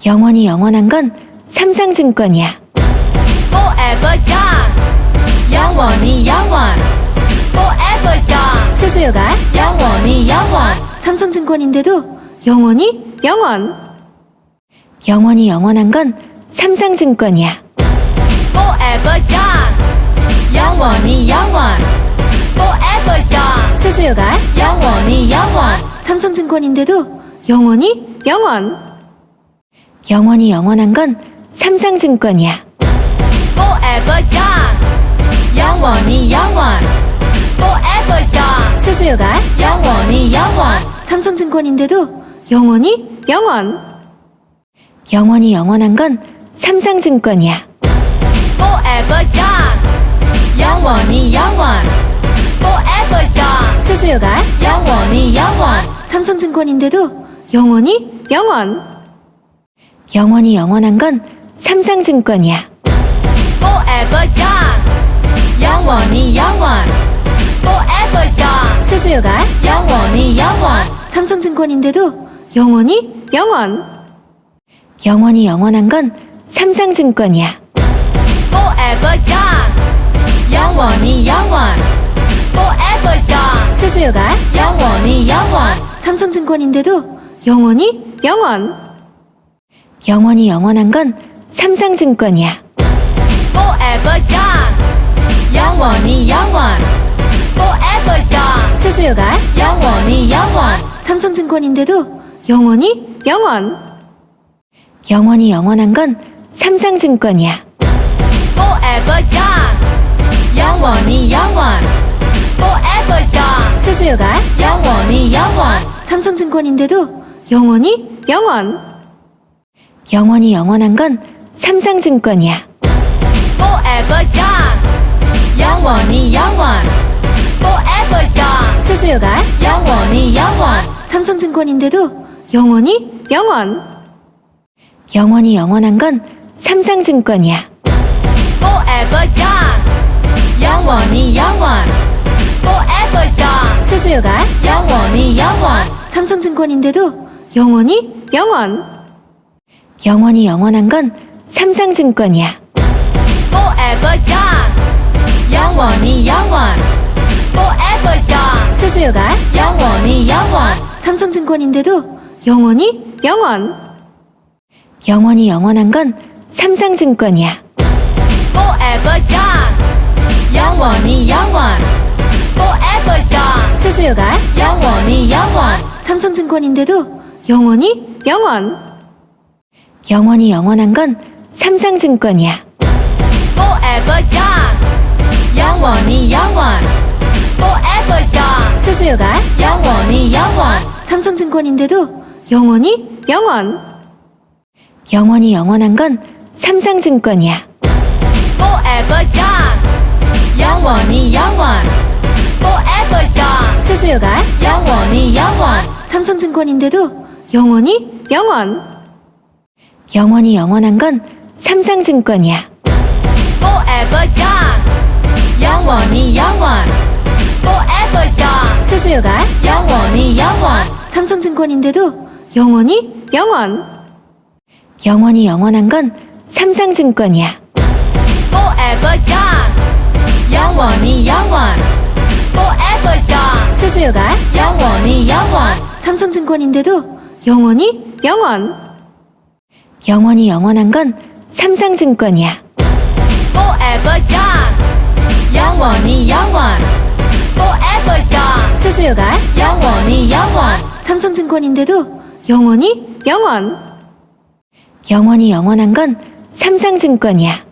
영원히 영원한 건 삼성증권이야. Forever young 영원히 영원 Forever young 수수료가 영원히 영원 삼성증권인데도 영원히 영원. 영원히 영원한 건 삼성증권이야. Forever young 영원히 영원 Forever young 수수료가 영원히 영원 삼성증권인데도 영원히 영원. 영원히 영원한 건 삼성증권이야. Forever young 영원히 영원 Forever young 수수료가 영원히 영원 삼성증권인데도 영원히 영원. 영원히 영원한 건 삼성증권이야. Forever young 영원히 영원 Forever young 수수료가 영원히 영원 삼성증권인데도 영원히 영원. 영원히 영원한 건 삼성증권이야. Forever young 영원히 영원 Forever young 수수료가 영원히 영원 삼성증권인데도 영원히 영원. 영원히 영원한 건 삼성증권이야. Forever young 영원히 영원 Forever young 수수료가 영원히 영원 삼성증권인데도 영원히 영원. 영원히 영원한 건 삼성증권이야. Forever young 영원히 영원 Forever young 수수료가 영원히 영원 삼성증권인데도 영원히 영원. 영원히 영원한 건 삼성증권이야. Forever young 영원히 영원 Forever young 수수료가 영원히 영원 삼성증권인데도 영원히 영원. 영원히 영원한 건 삼성증권이야. Forever young 영원히 영원 Forever young 수수료가 영원히 영원 삼성증권인데도 영원히 영원. 영원히 영원한 건 삼성증권이야. Forever young 영원히 영원 Forever young 수수료가 영원히 영원 삼성증권인데도 영원히 영원. 영원히 영원한 건 삼성증권이야. Forever young 영원히 영원 Forever young 수수료가 영원히 영원 삼성증권인데도 영원히 영원. 영원히 영원한 건 삼성증권이야. Forever young 영원히 영원 Forever young 수수료가 영원히 영원 삼성증권인데도 영원히 영원. 영원히 영원한 건 삼성증권이야. Forever young 영원히 영원 Forever young 수수료가 영원히 영원 삼성증권인데도 영원히 영원. 영원히 영원한 건 삼성증권이야. Forever young 영원히 영원 Forever young 수수료가 영원히 영원 삼성증권인데도 영원히 영원. 영원히 영원한 건 삼성증권이야. Forever young 영원히 영원 Forever young 수수료가 영원히 영원 삼성증권인데도 영원히 영원. 영원히 영원한 건 삼성증권이야. Forever young 영원히 영원 Forever young 수수료가 영원히 영원 삼성증권인데도 영원히 영원. 영원히 영원한 건 삼성증권이야. Forever young 영원히 영원 Forever young 수수료가 영원히 영원 삼성증권인데도 영원히 영원. 영원히 영원한 건 삼성증권이야.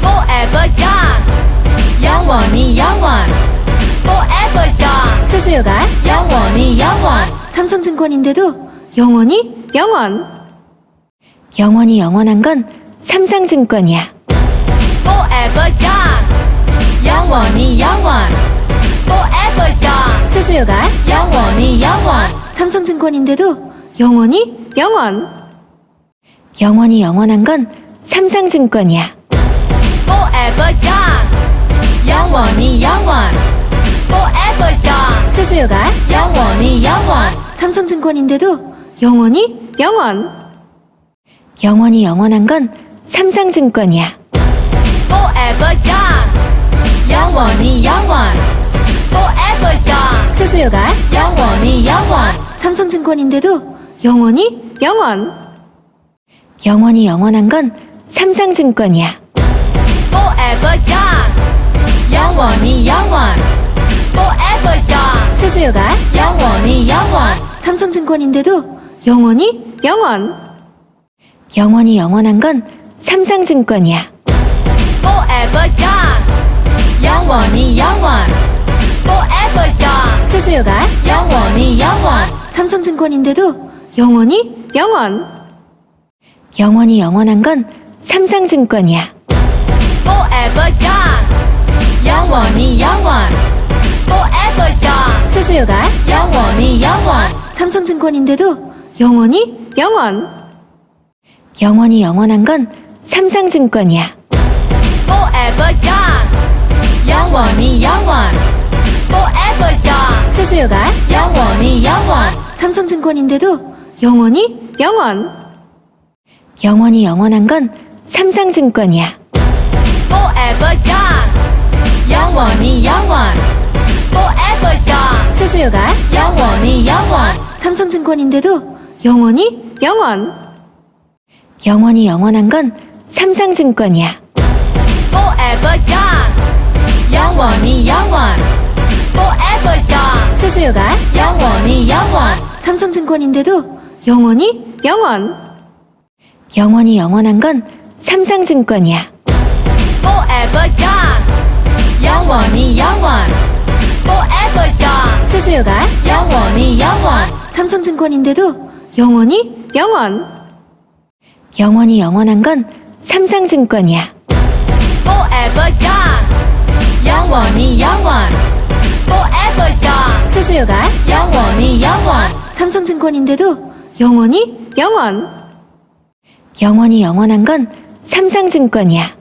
Forever young 영원히 영원 Forever young 수수료가 영원히 영원 삼성증권인데도 영원히 영원. 영원히 영원한 건 삼성증권이야. Forever young 영원히 영원 Forever young 수수료가 영원히 영원 삼성증권인데도 영원히 영원. 영원히 영원한 건 삼성증권이야. Forever young 영원히 영원 Forever young 수수료가 영원히 영원 삼성증권인데도 영원히 영원. 영원히 영원한 건 삼성증권이야. Forever young. 영원히 영원. Forever young. 수수료가 영원히 영원. 삼성증권인데도 영원히 영원. 영원히 영원한 건 삼성증권이야. Forever young. 영원히 영원. Forever young. 수수료가 영원히 영원. 삼성증권인데도 영원히 영원. 영원히 영원한 건 삼성증권이야. Forever young. 영원히 영원. Forever young. 수수료가 영원히 영원. 삼성증권인데도 영원히 영원. 영원히 영원한 건 삼성증권이야. Forever young. 영원히 영원. Forever young. 수수료가 영원히 영원. 삼성증권인데도 영원히 영원. 영원히 영원한 건 삼성증권이야. Forever young. 영원히 영원. Forever young. 수수료가 영원히 영원. 삼성증권인데도 영원히 영원. 영원히 영원한 건 삼성증권이야. Forever young. 영원히 영원. Forever young. 수수료가 영원히 영원. 삼성증권인데도 영원히 영원. 영원히 영원한 건 삼성증권이야. Forever young. 영원히 영원. Forever young. 수수료가 영원히 영원. 삼성증권인데도 영원히 영원. 영원히 영원한 건 삼성증권이야. Forever young. 영원히 영원. Forever young. 수수료가 영원히 영원. 삼성증권인데도 영원히 영원. 영원히 영원한 건 삼성증권이야. Forever young. 영원히 영원. Forever young. 수수료가 영원히 영원. 삼성증권인데도 영원히 영원. 영원히 영원한 건 삼성증권이야.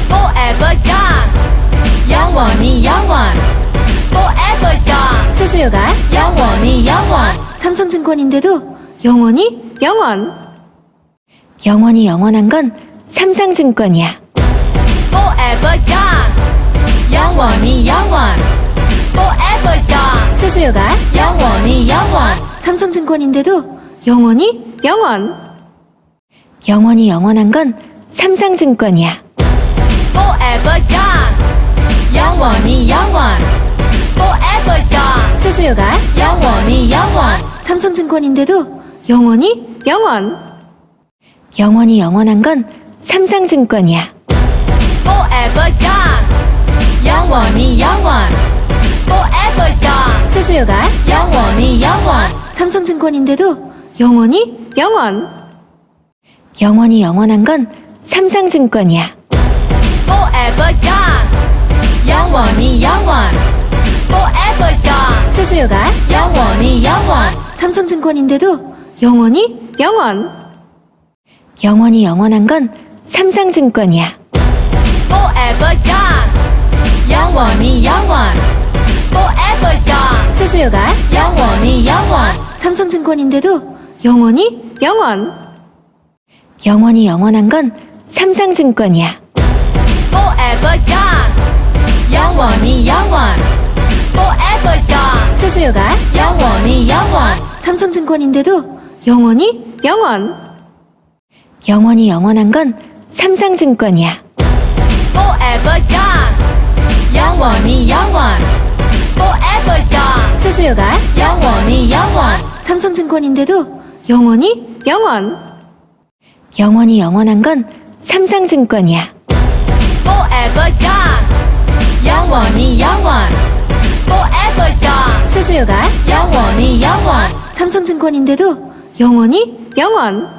Forever young. 영원히 영원. Forever young. 수수료가 영원히 영원. 삼성증권인데도 영원히 영원. 영원히 영원한 건 삼성증권이야. Forever young. 영원히 영원. Forever young. 수수료가 영원히 영원. 삼성증권인데도 영원히 영원. 영원히 영원한 건 삼성증권이야. Forever young. 영원히 영원. Forever young. 수수료가 영원히 영원. 삼성증권인데도 영원히 영원. 영원히 영원한 건 삼성증권이야. Forever young. 영원히 영원. Forever young. 수수료가 영원히 영원. 삼성증권인데도 영원히 영원. 영원히 영원한 건 삼성증권이야. Forever young. 영원히 영원. Forever young. 수수료가 영원히 영원. 삼성증권인데도 영원히 영원. 영원히 영원한 건 삼성증권이야. Forever young. 영원히 영원. Forever young. 수수료가 영원히 영원. 삼성증권인데도 영원히 영원. 영원히 영원한 건 삼성증권이야. Forever young. 영원히 영원. Forever young. 수수료가 영원히 영원. 삼성증권인데도 영원히 영원. 영원히 영원한 건 삼성증권이야. Forever young. 영원히 영원. Forever young. 수수료가 영원히 영원. 삼성증권인데도 영원히 영원. 영원히 영원한 건 삼성증권이야. Forever young. 영원히 영원. Forever young. 수수료가 영원히 영원. 삼성증권인데도 영원히 영원.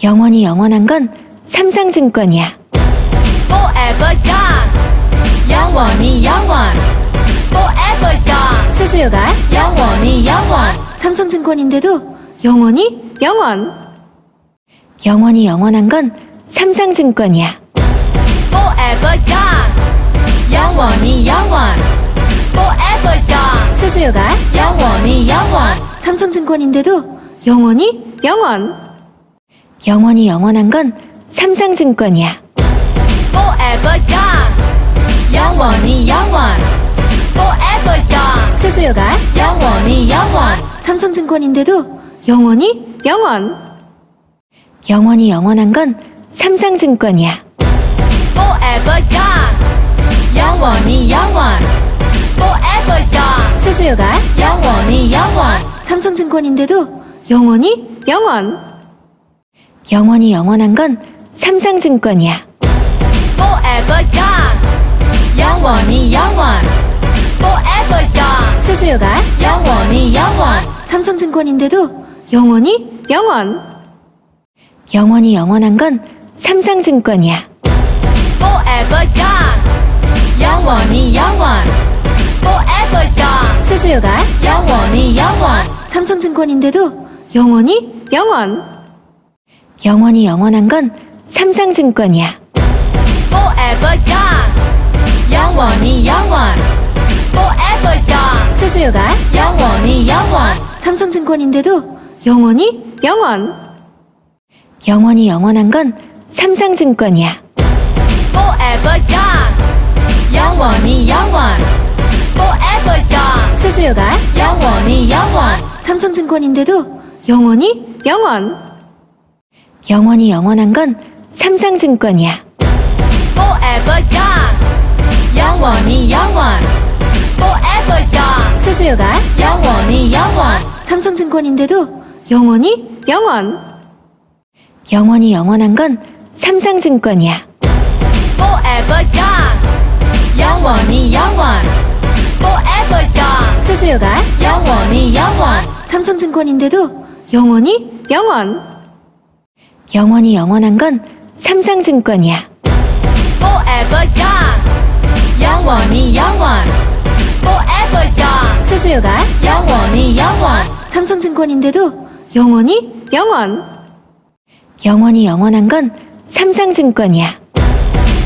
영원히 영원한 건 삼성증권이야. Forever young. 영원히 영원. Forever young. 수수료가 영원히 영원. 삼성증권인데도 영원히 영원. 영원히 영원한 건 삼성증권이야. Forever young. 영원히 영원. Forever young. 수수료가 영원히 영원. 삼성증권인데도 영원히 영원. 영원히 영원한 건 삼성증권이야. Forever young. 영원히 영원. Forever young. 수수료가 영원히 영원. 삼성증권인데도 영원히 영원. 영원히 영원한 건 삼성증권이야. Forever young. 영원히 영원. Forever young. 수수료가 영원히 영원. 삼성증권인데도 영원히 영원. 영원히 영원한 건 삼성증권이야. Forever young. 영원히 영원. Forever young. 수수료가 영원히 영원. 삼성증권인데도 영원히 영원. 영원히 영원한 건 삼성증권이야. Forever young. 영원히 영원. Forever young. 수수료가 영원히 영원. 삼성증권인데도 영원히 영원. 영원히 영원한 건 삼성증권이야. Forever young. 영원히 영원. Forever young. 수수료가 영원히 영원. 삼성증권인데도 영원히 영원. 영원히 영원한 건 삼성증권이야. Forever young. 영원히 영원. Forever young. 수수료가 영원히 영원. 삼성증권인데도 영원히 영원. 영원히 영원한 건 삼성증권이야. Forever young. 영원히 영원. Forever young. 수수료가 영원히 영원. 삼성증권인데도 영원히 영원. 영원히 영원한 건 삼성증권이야. Forever young. 영원히 영원. Forever young. 수수료가 영원히 영원. 삼성증권인데도 영원히 영원. 영원히 영원한 건 삼성증권이야. Forever young. 영원히 영원. Forever young. 수수료가 영원히 영원. 삼성증권인데도 영원히 영원. 영원히 영원한 건 삼성증권이야.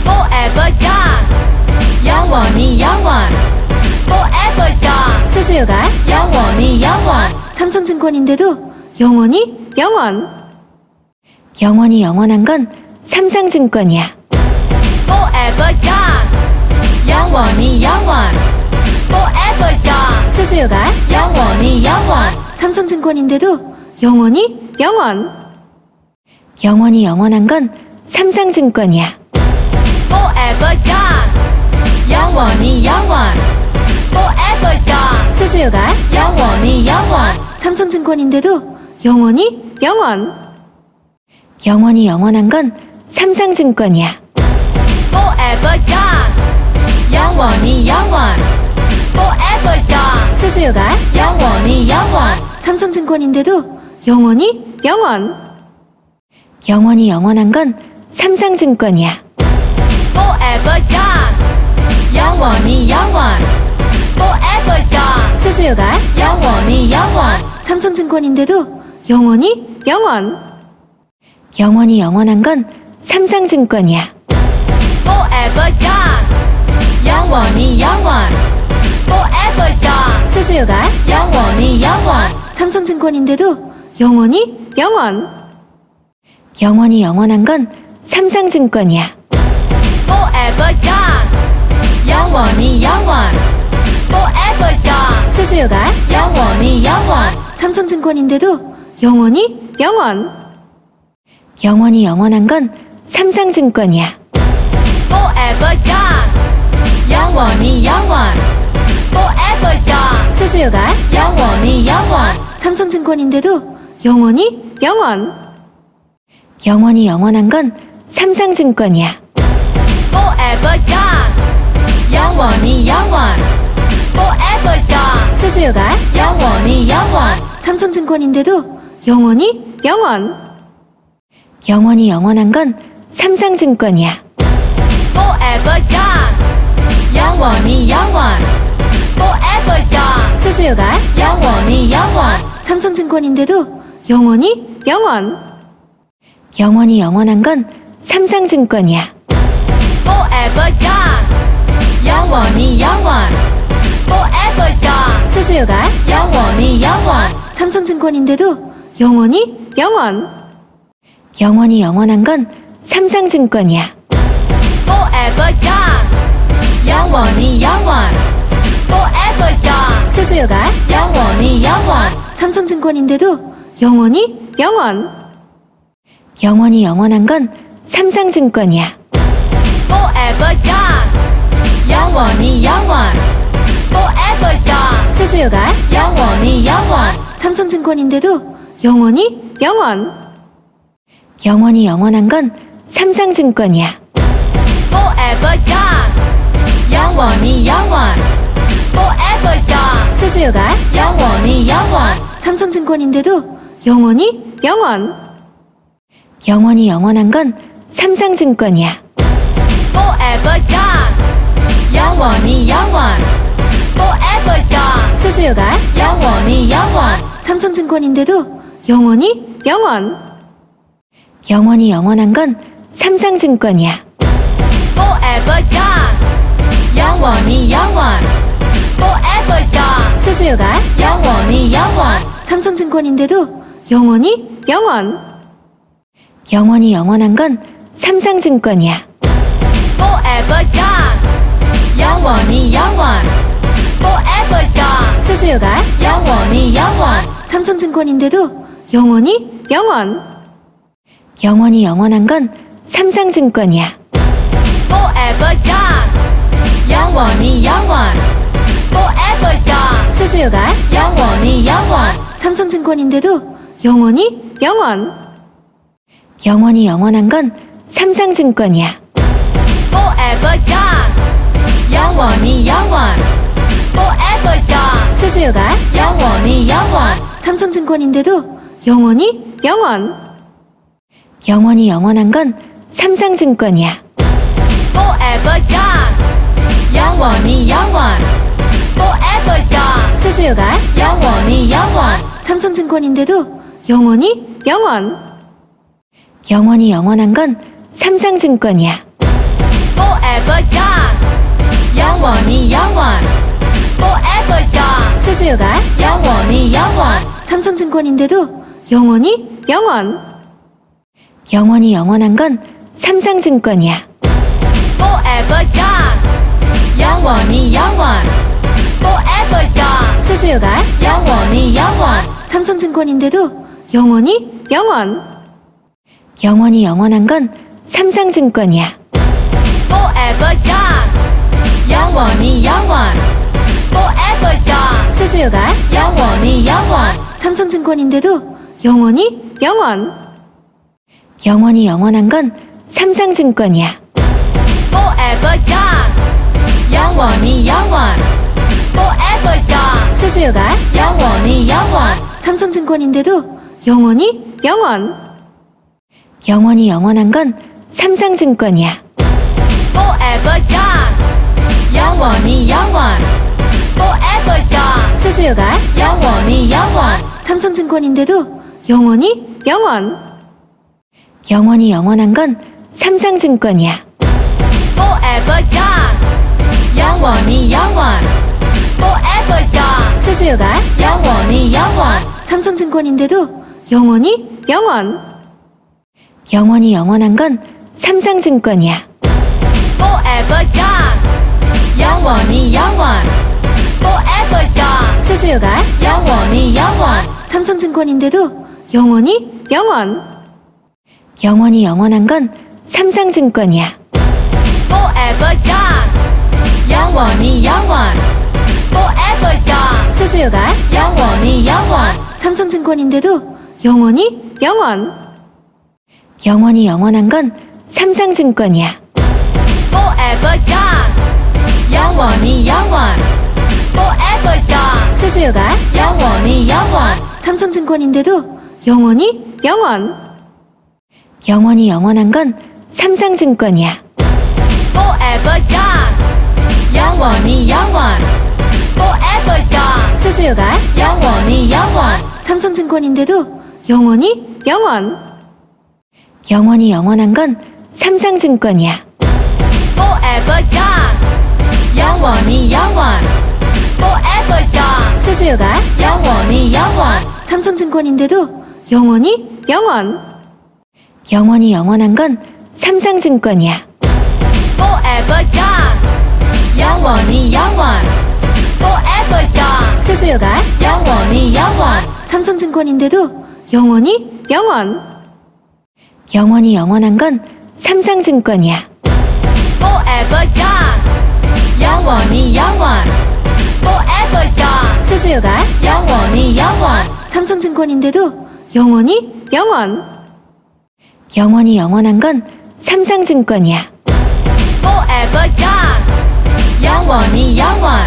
Forever young. 영원히 영원. Forever young. 수수료가 영원히 영원. 삼성증권인데도 영원히 영원. 영원히 영원한 건 삼성증권이야. Forever young. 영원히 영원. Forever young. 수수료가 영원히 영원. 삼성증권인데도 영원히 영원. 영원히 영원한 건 삼성증권이야. Forever young. 영원히 영원. Forever young. 수수료가 영원히 영원. 삼성증권인데도 영원히 영원. 영원히 영원한 건 삼성증권이야. Forever young. 영원히 영원. Forever young. 수수료가 영원히 영원. 삼성증권인데도 영원히 영원. 영원히 영원한 건 삼성증권이야. Forever young. 영원히 영원. Forever young. 수수료가 영원히 영원. 삼성증권인데도 영원히 영원. 영원히 영원한 건 삼성증권이야. Forever young. 영원히 영원. Forever young. 수수료가 영원히 영원. 삼성증권인데도 영원히 영원. 영원히 영원한 건 삼성증권이야. Forever young. 영원히 영원. Forever young. 수수료가 영원히 영원. 삼성증권인데도 영원히 영원. 영원히 영원한 건 삼성증권이야. Forever young. 영원히 영원. Forever young. 수수료가 영원히 영원. 삼성증권인데도 영원히 영원. 영원히 영원한 건 삼성증권이야. Forever young. 영원히 영원. Forever young. 수수료가 영원히 영원. 삼성증권인데도 영원히 영원. 영원히 영원한 건 삼성증권이야. Forever young. 영원히 영원. Forever young. 수수료가 영원히 영원. 삼성증권인데도 영원히 영원. 영원히 영원한 건 삼성증권이야. Forever young. 영원히 영원. Forever young. 수수료가 영원히 영원. 삼성증권인데도 영원히 영원. 영원히 영원한 건 삼성증권이야. Forever young. 영원히 영원. Forever young. 수수료가 영원히 영원. 삼성증권인데도 영원히 영원. 영원히 영원한 건 삼성증권이야. Forever young. 영원히 영원. Forever young. 수수료가 영원히 영원. 삼성증권인데도 영원히 영원. 영원히 영원한 건 삼성증권이야. Forever young. 영원히 영원. Forever young. 수수료가 영원히 영원. 삼성증권인데도 영원히 영원. 영원히 영원한 건 삼성증권이야. Forever young. 영원히 영원. Forever young. 수수료가 영원히 영원. 삼성증권인데도 영원히 영원. 영원히 영원한 건 삼성증권이야. Forever young. 영원히 영원. Forever young. 수수료가 영원히 영원. 삼성증권인데도 영원히 영원. 영원히 영원한 건 삼성증권이야. Forever young. 영원히 영원. Forever young. 수수료가 영원히 영원. 삼성증권인데도 영원히 영원. 영원히 영원한 건 삼성증권이야. Forever young. 영원히 영원. Forever young. 수수료가 영원히 영원. 삼성증권인데도 영원히 영원. 영원히 영원한 건 삼성증권이야. Forever young. 영원히 영원. Forever young. 수수료가 영원히 영원. 삼성증권인데도 영원히 영원. 영원히 영원한 건 삼성증권이야. Forever young. 영원히 영원. Forever young. 수수료가 영원히 영원. 삼성증권인데도 영원히 영원. 영원히 영원한 건 삼성증권이야. Forever young. 영원히 영원. Forever young. 수수료가 영원히 영원. 삼성증권인데도 영원히 영원. 영원히 영원한 건 삼성증권이야. Forever young. 영원히 영원. Forever young. 수수료가 영원히 영원. 삼성증권인데도 영원히 영원. 영원히 영원한 건 삼성증권이야. Forever young. 영원히 영원. Forever young. 수수료가 영원히 영원. 삼성증권인데도 영원히 영원. 영원히 영원한 건 삼성증권이야. Forever young. 영원히 영원. Forever young. 수수료가 영원히 영원. 삼성증권인데도 영원히 영원. 영원히 영원한 건 삼성증권이야. Forever young. 영원히 영원. Forever young. 수수료가 영원히 영원. 삼성증권인데도 영원히 영원. 영원히 영원한 건 삼성증권이야. Forever young. 영원히 영원. Forever young. 수수료가 영원히 영원. 삼성증권인데도 영원히 영원. 영원히 영원한 건 삼성증권이야. Forever young. 영원히 영원. Forever young. 수수료가 영원히 영원. 삼성증권인데도 영원히 영원. 영원히 영원한 건 삼성증권이야. Forever young. 영원히 영원. Forever young. 수수료가 영원히 영원. 삼성증권인데도 영원히 영원. 영원히 영원한 건 삼성증권이야. Forever young. 영원히 영원. Forever young. 수수료가 영원히 영원. 삼성증권인데도 영원히 영원. 영원히 영원한 건 삼성증권이야. Forever young. 영원히 영원. Forever young. 수수료가 영원히 영원. 삼성증권인데도 영원히 영원. 영원히 영원한 건 삼성증권이야. Forever young. 영원히 영원. Forever young. 수수료가 영원히 영원. 삼성증권인데도 영원히 영원. 영원히 영원한 건 삼성증권이야. Forever young. 영원히 영원. Forever young. 수수료가 영원히 영원. 삼성증권인데도 영원히 영원. 영원히 영원한 건 삼성증권이야. Forever young. 영원히 영원. Forever young. 수수료가 영원히 영원. 삼성증권인데도 영원히 영원. 영원히 영원한 건 삼성증권이야. Forever young. 영원히 영원.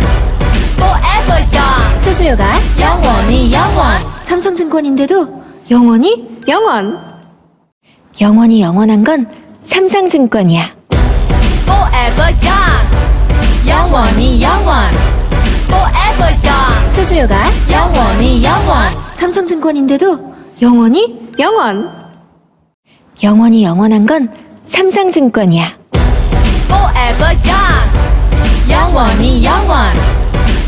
Forever young. 수수료가 영원히 영원. 삼성증권인데도 영원히 영원. 영원히 영원한 건 삼성증권이야. Forever young. 영원히 영원. Forever young. 수수료가 영원히 영원. 삼성증권인데도 영원히 영원. 영원히 영원한 건 삼성증권이야. Forever young. 영원히 영원.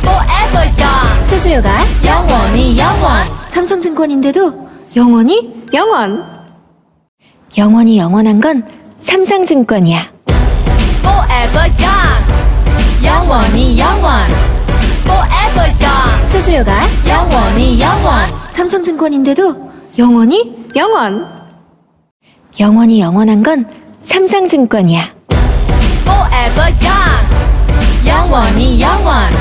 Forever young. 수수료가 영원히 영원. 삼성증권인데도 영원히 영원. 영원히 영원한 건 삼성증권이야. Forever young. 영원히 영원. Forever young. 수수료가 영원히 영원. 삼성증권인데도 영원히 영원. 영원히 영원한 건 삼성증권이야. Forever young. 영원히 영원.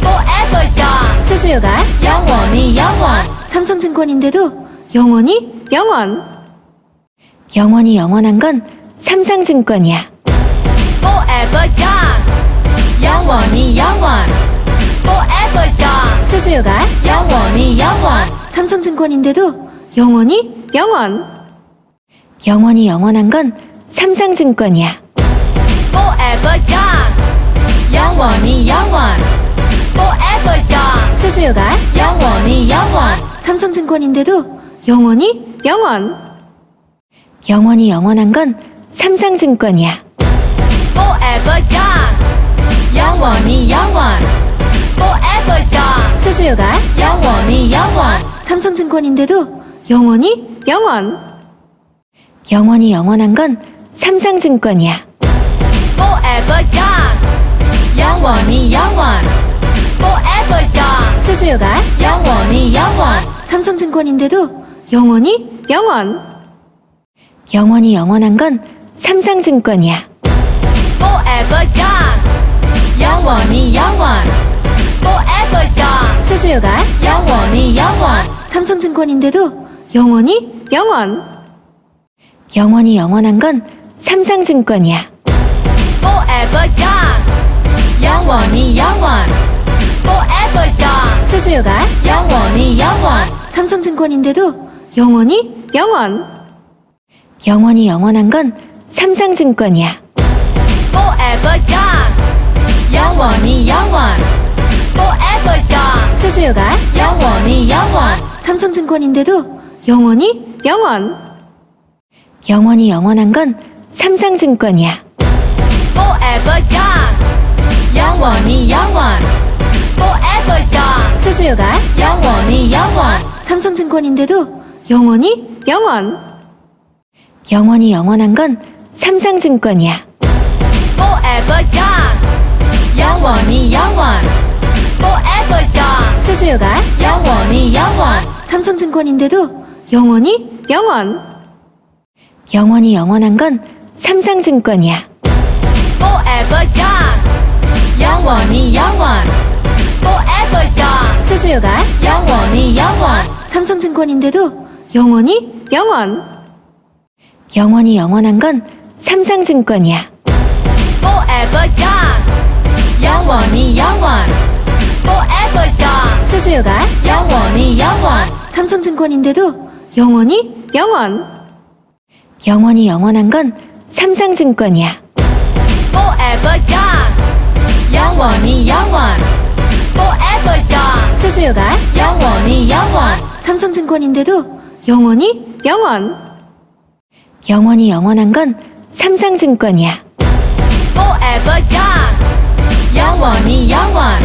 Forever young. 수수료가 영원히 영원. 삼성증권인데도 영원히 영원. 영원히 영원한 건 삼성증권이야. Forever young. 영원히 영원. Forever young. 수수료가 영원히 영원. 삼성증권인데도 영원히 영원. 영원히 영원한 건 삼성증권이야. Forever young. 영원히 영원. Forever young. 수수료가 영원히 영원. 삼성증권인데도 영원히 영원. 영원히 영원한 건 삼성증권이야. Forever young. 영원히 영원. Forever young. 수수료가 영원히 영원. 삼성증권인데도 영원히 영원. 영원히 영원한 건 삼성증권이야. Forever young. 영원히 영원. Forever young. 수수료가 영원히 영원. 삼성증권인데도 영원히 영원. 영원히 영원한 건 삼성증권이야. Forever young. 영원히 영원. Forever young. 수수료가 영원히 영원. 삼성증권인데도 영원히 영원. 영원히 영원한 건 삼성증권이야. Forever young. 영원히 영원. Forever young. 수수료가 영원히 영원. 삼성증권인데도 영원히 영원. 영원히 영원한 건 삼성증권이야. Forever young. 영원히 영원. Forever young. 수수료가 영원히 영원. 삼성증권인데도 영원히 영원. 영원히 영원한 건 삼성증권이야. Forever young. 영원히 영원. Forever young. 수수료가 영원히 영원. 삼성증권인데도 영원히 영원. 영원히 영원한 건 삼성증권이야. Forever young. 영원히 영원. Forever young. 수수료가 영원히 영원. 삼성증권인데도 영원히 영원. 영원히 영원한 건 삼성증권이야. Forever young. 영원히 영원. Forever young. 수수료가 영원히 영원. 삼성증권인데도 영원히 영원. 영원히 영원한 건 삼성증권이야. Forever young. 영원히 영원. Forever young. 수수료가 영원히 영원. 삼성증권인데도 영원히 영원. 영원히 영원한 건 삼성증권이야. Forever young. 영원히 영원. Forever young. 수수료가 영원히 영원. 삼성증권인데도 영원히 영원. 영원히 영원한 건 삼성증권이야. Forever young. 영원히 영원.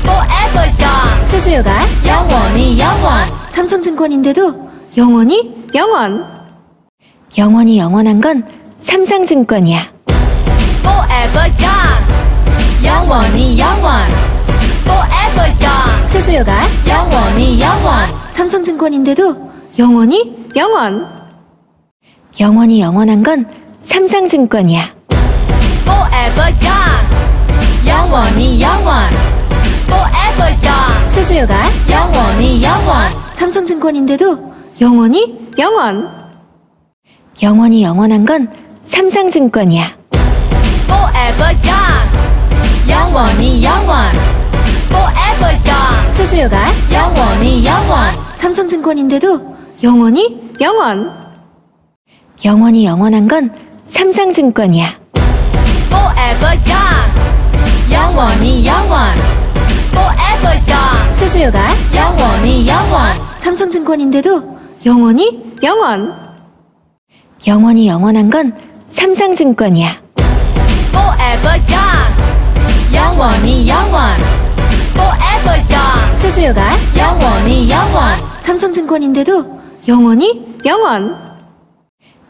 Forever young. 수수료가 영원히 영원. 삼성증권인데도 영원히 영원. 영원히 영원한 건 삼성증권이야. Forever young. 영원히 영원. Forever young. 수수료가 영원히 영원. 삼성증권인데도 영원히 영원. 영원히 영원한 건 삼성증권이야. Forever young. 영원히 영원. Forever young. 수수료가 영원히 영원. 삼성증권인데도 영원히 영원. 영원히 영원한 건 삼성증권이야. Forever young. 영원히 영원. Forever young. 수수료가 영원히 영원. 삼성증권인데도 영원히 영원. 영원히 영원한 건 삼성증권이야. Forever young. 영원히 영원. Forever young. 수수료가 영원히 영원. 삼성증권인데도 영원히 영원. 영원히 영원한 건 삼성증권이야. Forever young. 영원히 영원. Forever young. 수수료가 영원히 영원. 삼성증권인데도 영원히 영원.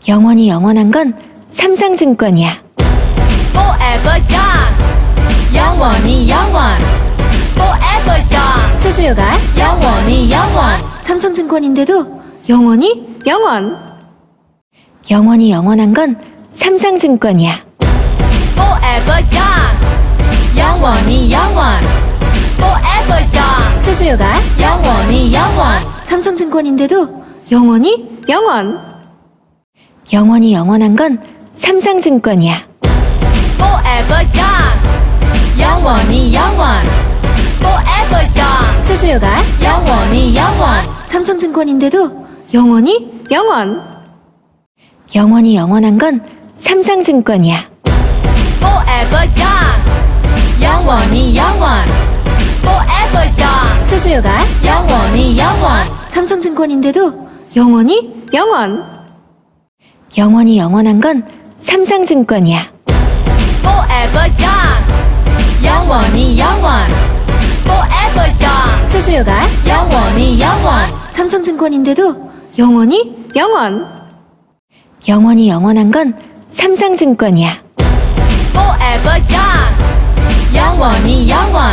영원히 영원한 건 삼성증권이야. Forever young. 영원히 영원. Forever young. 수수료가 영원히 영원. 삼성증권인데도 영원히 영원. 영원히 영원한 건 삼성증권이야. Forever young. 영원히 영원. Forever young. 수수료가 영원히 영원. 삼성증권인데도 영원히 영원. 영원히 영원한 건 삼성증권이야. Forever young. 영원히 영원. Forever young. 수수료가 영원히 영원. 삼성증권인데도 영원히 영원. 영원히 영원한 건 삼성증권이야. Forever young. 영원히 영원. Forever young. 수수료가 영원히 영원. 삼성증권인데도 영원히 영원. 영원히 영원한 건 삼성증권이야. Forever young. 영원히 영원. Forever young. 수수료가 영원히 영원. 삼성증권인데도 영원히 영원. 영원히 영원한 건 삼성증권이야. Forever young. 영원히 영원.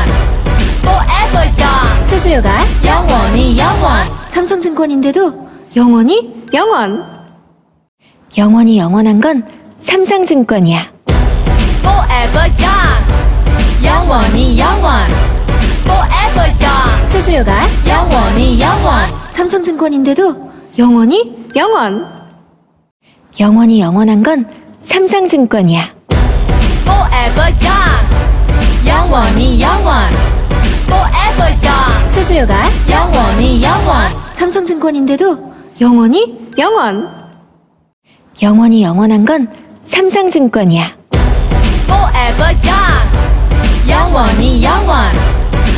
Forever young. 수수료가 영원히 영원. 삼성증권인데도 영원히 영원. 영원히 영원한 건 삼성증권이야. Forever young. 영원히 영원. Forever young. 수수료가 영원히 영원. 삼성증권인데도 영원히 영원. 영원히 영원한 건 삼성증권이야. Forever young. 영원히 영원. Forever young. 수수료가 영원히 영원. 삼성증권인데도 영원히 영원. 영원히 영원한 건 삼성증권이야. Forever young. 영원히 영원.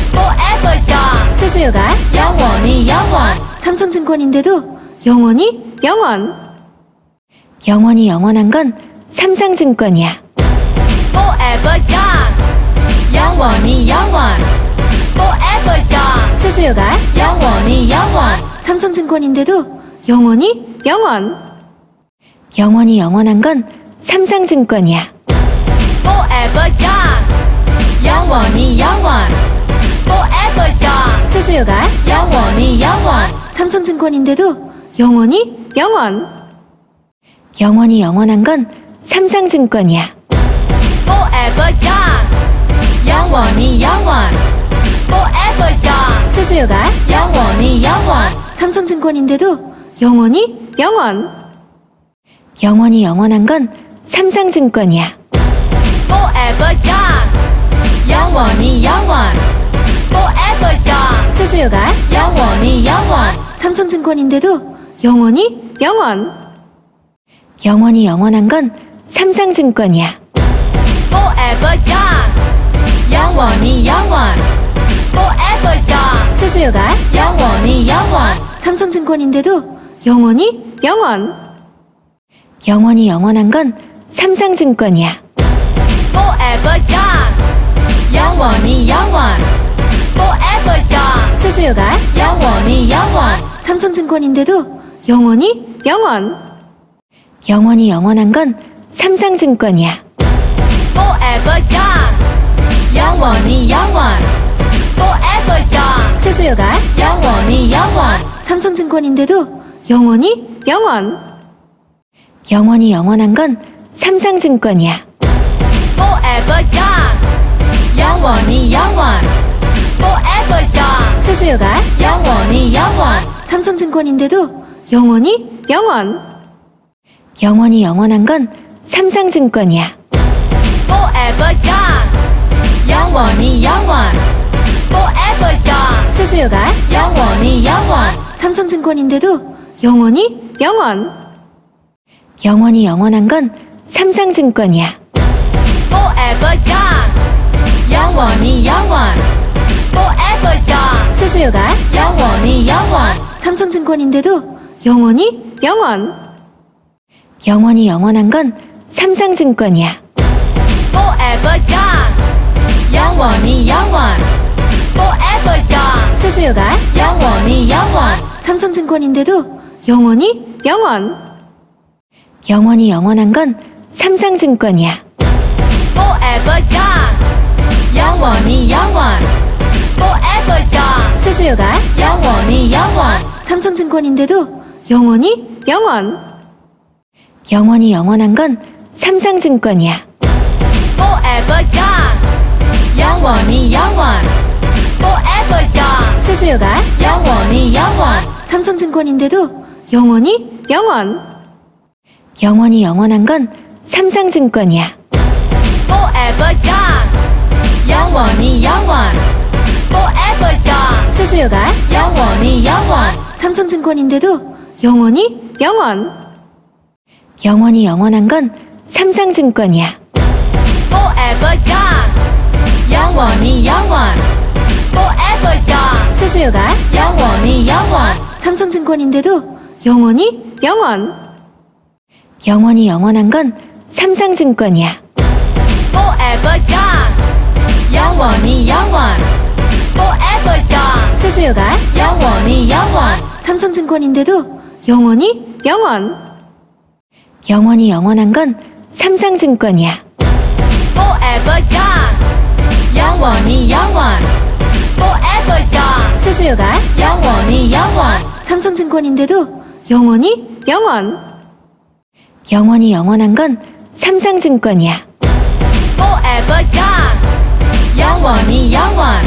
Forever young. 수수료가 영원히 영원. 삼성증권인데도 영원히 영원. 영원히 영원한 건 삼성증권이야. Forever young. 영원히 영원. Forever young. 수수료가 영원히 영원. 삼성증권인데도 영원히 영원. 영원히 영원한 건 삼성증권이야. Forever young. 영원히 영원. Forever young. 수수료가 영원히 영원. 삼성증권인데도 영원히 영원. 영원히 영원한 건 삼성증권이야. Forever young. 영원히 영원. Forever young. 수수료가 영원히 영원. 삼성증권인데도 영원히 영원. 영원히 영원한 건 삼성증권이야. Forever young. 영원히 영원. Forever young. 수수료가 영원히 영원. 삼성증권인데도 영원히 영원. 영원히 영원한 건 삼성증권이야. Forever young. 영원히 영원. Forever young. 수수료가 영원히 영원. 삼성증권인데도 영원히 영원. 영원히 영원한 건 삼성증권이야. Forever young. 영원히 영원. Forever young. 수수료가 영원히 영원. 삼성증권인데도 영원히 영원. 영원히 영원한 건 삼성증권이야. Forever young. 영원히 영원. Forever young. 수수료가 영원히 영원. 삼성증권인데도 영원히 영원. 영원히 영원한 건 삼성증권이야. Forever young. 영원히 영원. Forever young. 수수료가 영원히 영원. 삼성증권인데도 영원히 영원. 영원히 영원한 건 삼성증권이야. Forever young. 영원히 영원. Forever young. 수수료가 영원히 영원. 삼성증권인데도 영원히 영원. 영원히 영원한 건 삼성증권이야. Forever young. 영원히 영원. Forever young. 수수료가 영원히 영원. 삼성증권인데도 영원히 영원. 영원히 영원한 건 삼성증권이야. Forever young. 영원히 영원. Forever young. 수수료가 영원히 영원. 삼성증권인데도 영원히 영원. 영원히 영원한 건 삼성증권이야. Forever young. 영원히 영원. Forever young. 수수료가 영원히 영원. 삼성증권인데도 영원히 영원. 영원히 영원한 건 삼성증권이야. Forever young. 영원히 영원. Forever young. 수수료가 영원히 영원. 삼성증권인데도 영원히 영원. 영원히 영원한 건 삼성증권이야. Forever young. 영원히 영원. Forever young. 수수료가 영원히 영원. 삼성증권인데도 영원히 영원. 영원히 영원한 건 삼성증권이야. Forever young. 영원히 영원. Forever young. 수수료가 영원히 영원. 삼성증권인데도 영원히 영원. 영원히 영원한 건 삼성증권이야. Forever young. 영원히 영원. Forever young. 수수료가 영원히 영원. 삼성증권인데도 영원히 영원. 영원히 영원한 건 삼성증권이야. Forever young. 영원히 영원. Forever young. 수수료가 영원히 영원. 삼성증권인데도 영원히 영원. 영원히 영원한 건 삼성증권이야. Forever young. 영원히 영원.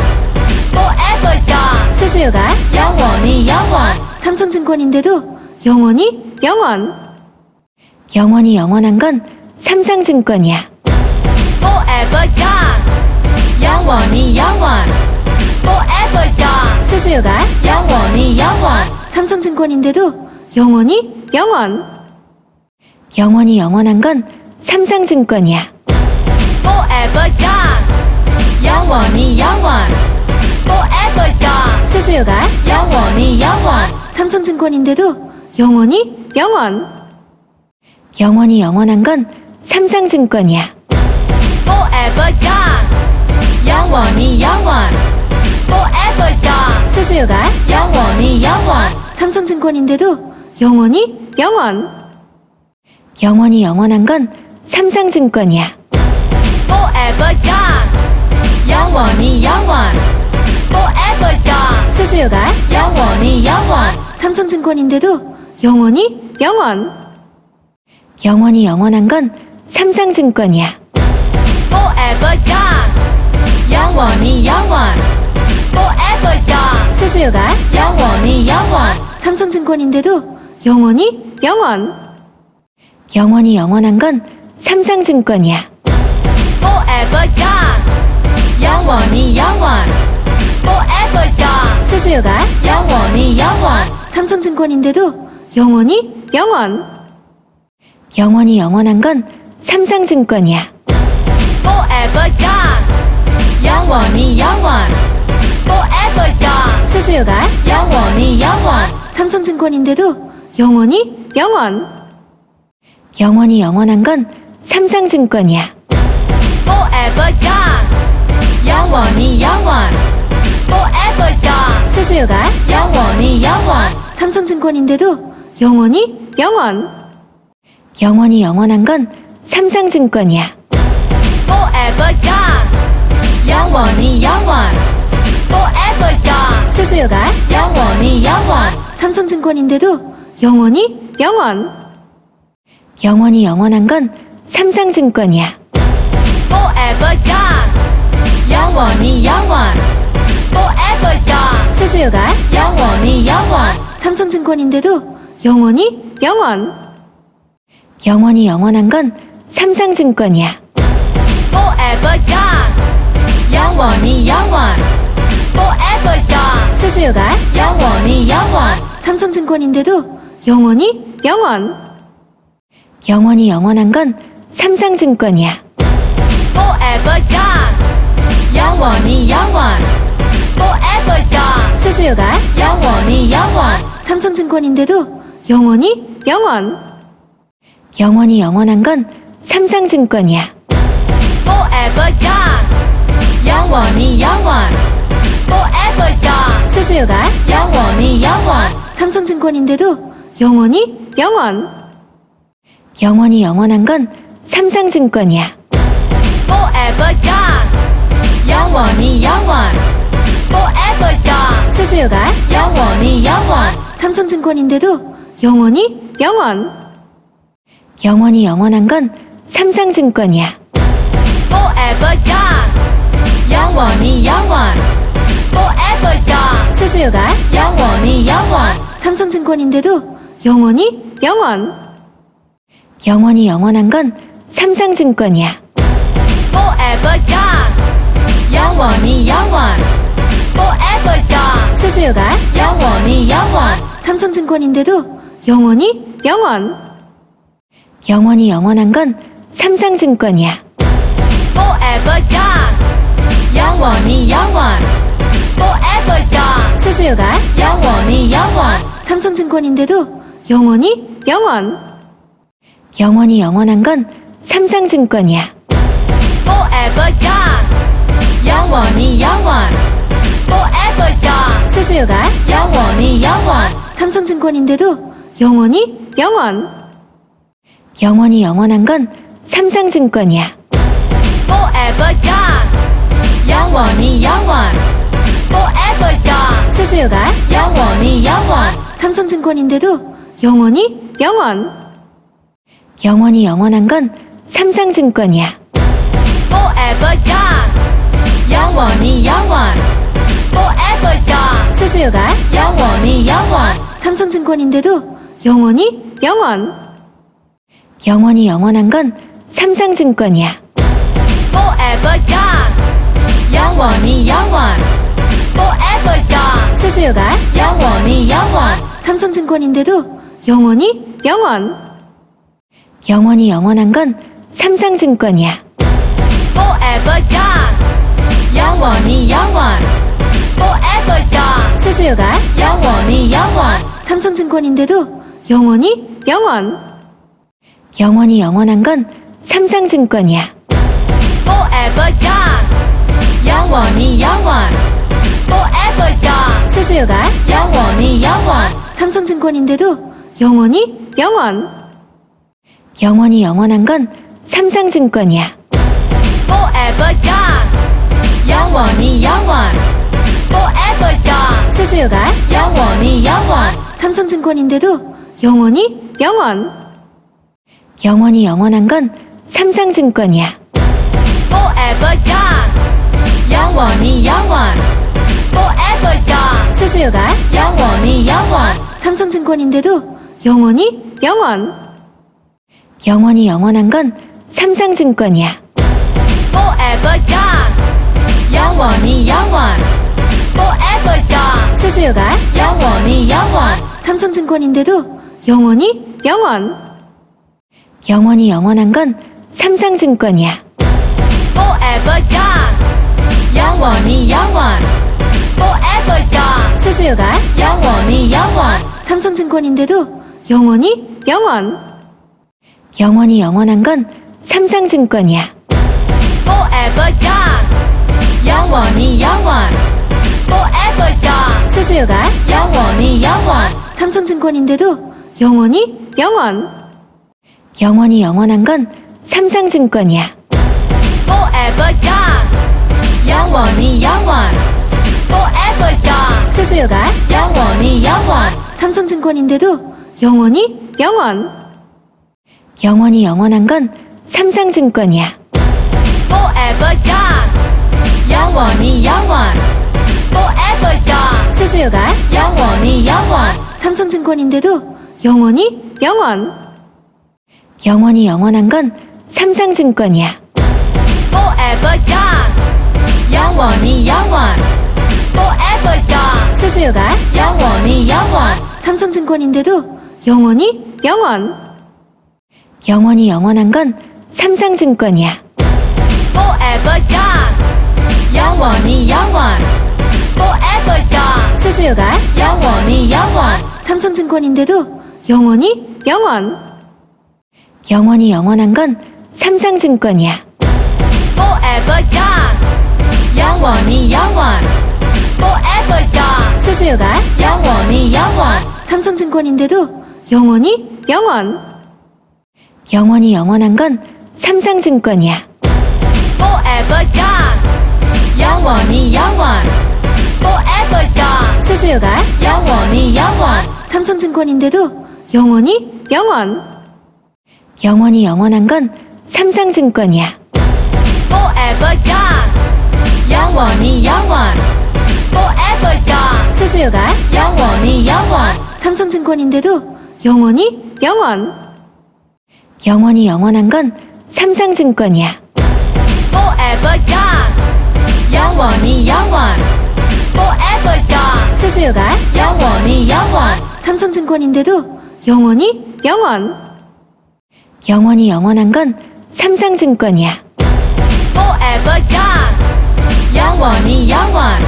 Forever young. 수수료가 영원히 영원. 삼성증권인데도 영원히 영원. 영원히 영원한 건 삼성증권이야. Forever young. 영원히 영원. Forever young. 수수료가 영원히 영원. 삼성증권인데도 영원히 영원. 영원히 영원한 건 삼성증권이야. Forever young. 영원히 영원. Forever young. 수수료가 영원히 영원. 삼성증권인데도 영원히 영원. 영원히 영원한 건 삼성증권이야. Forever young. 영원히 영원. Forever young. 수수료가 영원히 영원. 삼성증권인데도 영원히 영원. 영원히 영원한 건 삼성증권이야. Forever young. 영원히 영원. Forever young. 수수료가 영원히 영원. 삼성증권인데도 영원히 영원. 영원히 영원한 건 삼성증권이야. Forever young. 영원히 영원. Forever young. 수수료가 영원히 영원. 삼성증권인데도 영원히 영원. 영원히 영원한 건 삼성증권이야. Forever young. 영원히 영원. Forever young. 수수료가 영원히 영원. 삼성증권인데도 영원히 영원. 영원히 영원한 건 삼성증권이야. Forever young. 영원히 영원. Forever young. 수수료가 영원히 영원. 삼성증권인데도 영원히 영원. 영원히 영원한 건 삼성증권이야. Forever young. 영원히 영원. Forever young. 수수료가 영원히 영원. 삼성증권인데도 영원히 영원. 영원히 영원한 건 삼성증권이야. Forever young. 영원히 영원. Forever young. 수수료가 영원히 영원. 삼성증권인데도 영원히 영원. 영원히 영원한 건 삼성증권이야. Forever young. 영원히 영원. Forever young. 수수료가 영원히 영원. 삼성증권인데도 영원히 영원. 영원히 영원한 건 삼성증권이야. Forever young. 영원히 영원. Forever young. 수수료가 영원히 영원. 삼성증권인데도 영원히 영원. 영원히 영원한 건 삼성증권이야. Forever young. 영원히 영원. Forever young. 수수료가 영원히 영원. 삼성증권인데도 영원히 영원. 영원히 영원한 건 삼성증권이야. Forever young. 영원히 영원. Forever young. 수수료가 영원히 영원. 삼성증권인데도 영원히 영원. 영원히 영원한 건 삼성증권이야. Forever young. 영원히 영원. Forever young. 수수료가 영원히 영원. 삼성증권인데도 영원히 영원. 영원히 영원한 건 삼성증권이야. Forever young. 영원히 영원. Forever young. 수수료가 영원히 영원. 삼성증권인데도 영원히 영원. 영원히 영원한 건 삼성증권이야. Forever young. 영원히 영원. Forever young. 수수료가 영원히 영원. 삼성증권인데도 영원히 영원. 영원히 영원한 건 삼성증권이야. Forever young. 영원히 영원. Forever young. 수수료가 영원히 영원. 삼성증권인데도 영원히 영원. 영원히 영원한 건 삼성증권이야. Forever young. 영원히 영원. Forever young. 수수료가 영원히 영원. 삼성증권인데도 영원히 영원. 영원히 영원한 건 삼성증권이야. Forever young. 영원히 영원. Forever young. 수수료가 영원히 영원. 삼성증권인데도 영원히 영원. 영원히 영원한 건 삼성증권이야. Forever young. 영원히 영원. Forever young. 수수료가 영원히 영원. 삼성증권인데도 영원히 영원. 영원히 영원한 건 삼성증권이야. Forever young. 영원히 영원. Forever young. 수수료가 영원히 영원. 삼성증권인데도 영원히 영원. 영원히 영원한 건 삼성증권이야. Forever young. 영원히 영원. Forever young. 수수료가 영원히 영원. 삼성증권인데도 영원히 영원. 영원히 영원한 건 삼성증권이야. Forever young. 영원히 영원. Forever young. 수수료가 영원히 영원. 삼성증권인데도 영원히 영원. 영원히 영원한 건 삼성증권이야. Forever young. 영원히 영원. Forever young. 수수료가 영원히 영원. 삼성증권인데도 영원히 영원. 영원히 영원한 건 삼성증권이야. Forever young. 영원히 영원. Forever young. 수수료가 영원히 영원. 삼성증권인데도 영원히 영원. 영원히 영원한 건 삼성증권이야. Forever young. 영원히 영원. Forever young. 수수료가 영원히 영원. 삼성증권인데도 영원히 영원. 영원히 영원한 건 삼성증권이야. Forever young. 영원히 영원. Forever young. 수수료가 영원히 영원. 삼성증권인데도 영원히 영원. 영원히 영원한 건 삼성증권이야. Forever young. 영원히 영원. Forever young. 수수료가 영원히 영원. 삼성증권인데도 영원히 영원. 영원히 영원한 건 삼성증권이야. Forever young. 영원히 영원. Forever young. 수수료가 영원히 영원. 삼성증권인데도 영원히 영원. 영원히 영원한 건 삼성증권이야. Forever young. 영원히 영원. Forever young. 수수료가 영원히 영원. 삼성증권인데도 영원히 영원. 영원히 영원한 건 삼성증권이야. Forever young. 영원히 영원. Forever young. 수수료가 영원히 영원. 삼성증권인데도 영원히 영원. 영원히 영원한 건 삼성증권이야. Forever young. 영원히 영원. Forever young. 수수료가 영원히 영원. 삼성증권인데도 영원히 영원. 영원히 영원한 건 삼성증권이야. Forever young. 영원히 영원. Forever young. 수수료가 영원히 영원. 삼성증권인데도 영원히 영원. 영원히 영원한 건 삼성증권이야. Forever young. 영원히 영원. Forever young. 수수료가 영원히 영원. 삼성증권인데도 영원히 영원. 영원히 영원한 건 삼성증권이야. Forever young. 영원히 영원. Forever young. 수수료가 영원히 영원. 삼성증권인데도 영원히 영원. 영원히 영원한 건 삼성증권이야. Forever young. 영원히 영원. Forever young. 수수료가 영원히 영원. 삼성증권인데도 영원히 영원. 영원히 영원한 건 삼성증권이야. Forever young. 영원히 영원.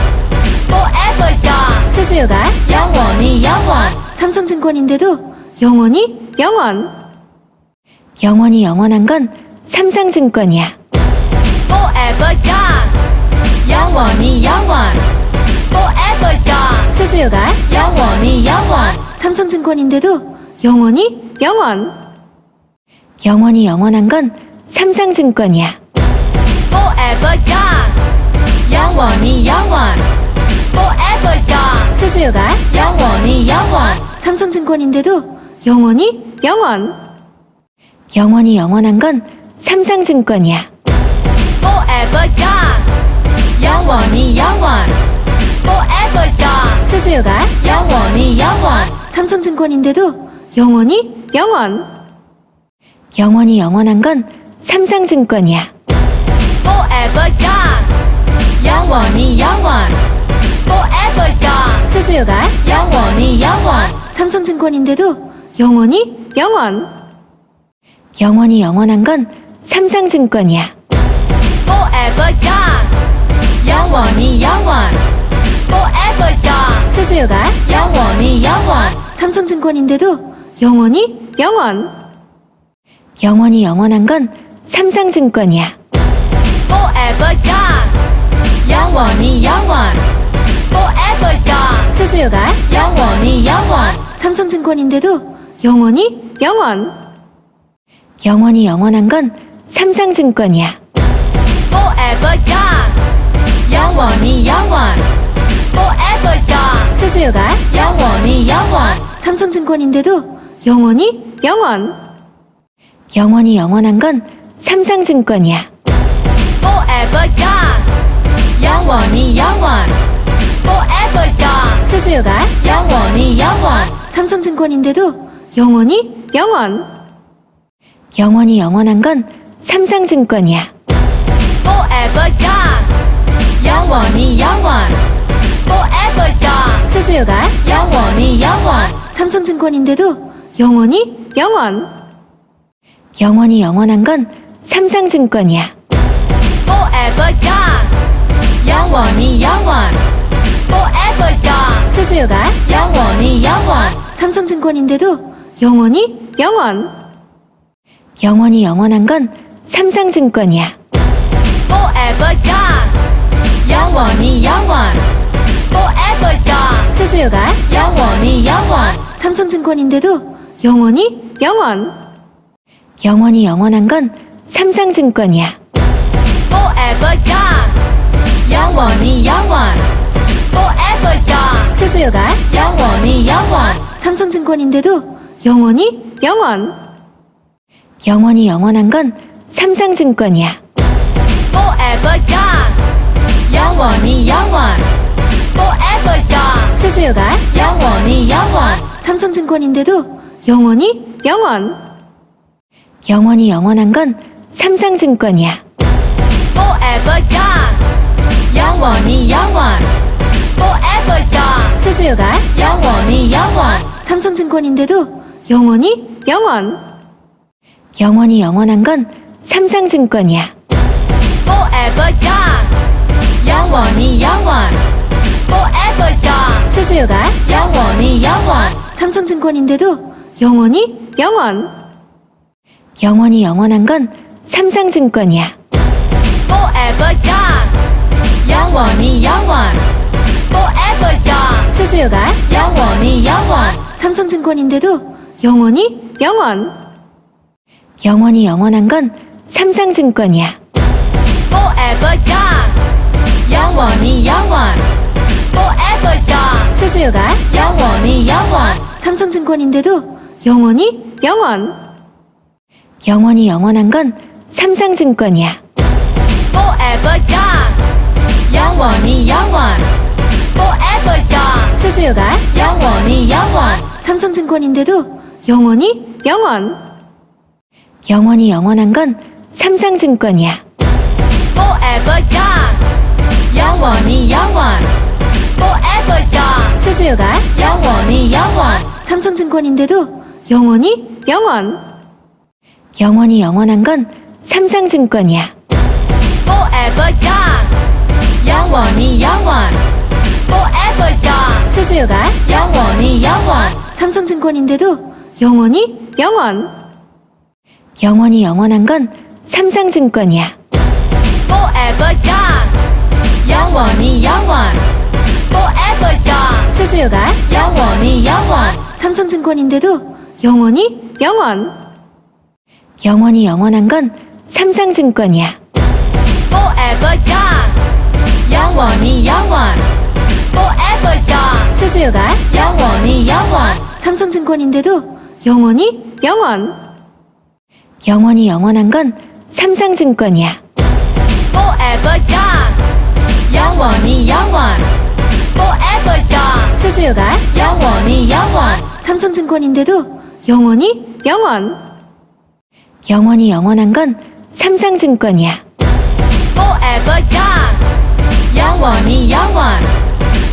Forever young. 수수료가 영원히 영원. 삼성증권인데도 영원히 영원. 영원히 영원한 건 삼성증권이야. Forever young. 영원히 영원. Forever young. 수수료가 영원히 영원. 삼성증권인데도 영원히 영원. 영원히 영원한 건 삼성증권이야. Forever young. 영원히 영원. Forever young. 수수료가 영원히 영원. 삼성증권인데도 영원히 영원. 영원히 영원한 건 삼성증권이야. Forever young. 영원히 영원. Forever young. 수수료가 영원히 영원. 삼성증권인데도 영원히 영원. 영원히 영원한 건 삼성증권이야. Forever young. 영원히 영원. Forever young. 수수료가 영원히 영원. 삼성증권인데도 영원히 영원. 영원히 영원한 건 삼성증권이야. Forever young. 영원히 영원. Forever young. 수수료가 영원히 영원. 삼성증권인데도 영원히 영원. 영원히 영원한 건 삼성증권이야. Forever young. 영원히 영원. Forever young. 수수료가 영원히 영원. 삼성증권인데도 영원히 영원. 영원히 영원한 건 삼성증권이야. Forever young. 영원히 영원. Forever young. 수수료가 영원히 영원. 삼성증권인데도 영원히 영원. 영원히 영원한 건 삼성증권이야. Forever young. 영원히 영원. Forever young. 수수료가 영원히 영원. 삼성증권인데도 영원히 영원. 영원히 영원한 건 삼성증권이야. Forever young. 영원히 영원. Forever young. 수수료가 영원히 영원. 삼성증권인데도 영원히 영원. 영원히 영원한 건 삼성증권이야. Forever young. 영원히 영원. Forever young. 수수료가 영원히 영원. 삼성증권인데도 영원히 영원. 영원히 영원한 건 삼성증권이야. Forever young. 영원히 영원. Forever young. 수수료가 영원히 영원. 삼성증권인데도 영원히 영원. 영원히 영원한 건 삼성증권이야. Forever young. 영원히 영원. Forever young. 수수료가 영원히 영원. 삼성증권인데도 영원히 영원. 영원히 영원한 건 삼성증권이야. Forever young. 영원히 영원. Forever young. 수수료가 영원히 영원. 삼성증권인데도 영원히 영원. 영원히 영원한 건 삼성증권이야. Forever young. 영원히 영원. Forever young. 수수료가 영원히 영원. 삼성증권인데도 영원히 영원. 영원히 영원한 건 삼성증권이야. Forever young. 영원히 영원. Forever young. 수수료가 영원히 영원. 삼성증권인데도 영원히 영원. 영원히 영원한 건 삼성증권이야. Forever young. 영원히 영원. Forever young. 수수료가 영원히 영원. 삼성증권인데도 영원히 영원. 영원히 영원한 건 삼성증권이야. Forever young. 영원히 영원. Forever young. 수수료가 영원히 영원. 삼성증권인데도 영원히 영원. 영원히 영원한 건 삼성증권이야. Forever young. 영원히 영원. Forever young. 수수료가 영원히 영원. 삼성증권인데도 영원히 영원. 영원히 영원한 건 삼성증권이야. Forever young. 영원히 영원. Forever young. 수수료가 영원히 영원. 삼성증권인데도 영원히 영원. 영원히 영원한 건 삼성증권이야. Forever young. 영원히 영원. Forever young. 수수료가 영원히 영원. 삼성증권인데도 영원히 영원. 영원히 영원한 건 삼성증권이야. Forever young. 영원히 영원. Forever young. 수수료가 영원히 영원. 삼성증권인데도 영원히 영원. 영원히 영원한 건 삼성증권이야. Forever young. 영원히 영원. Forever young. 수수료가 영원히 영원. 삼성증권인데도 영원히 영원. 영원히 영원한 건 삼성증권이야. Forever young. 영원히 영원. Forever young. 수수료가 영원히 영원. 삼성증권인데도 영원히 영원. 영원히 영원한 건 삼성증권이야. Forever young. 영원히 영원.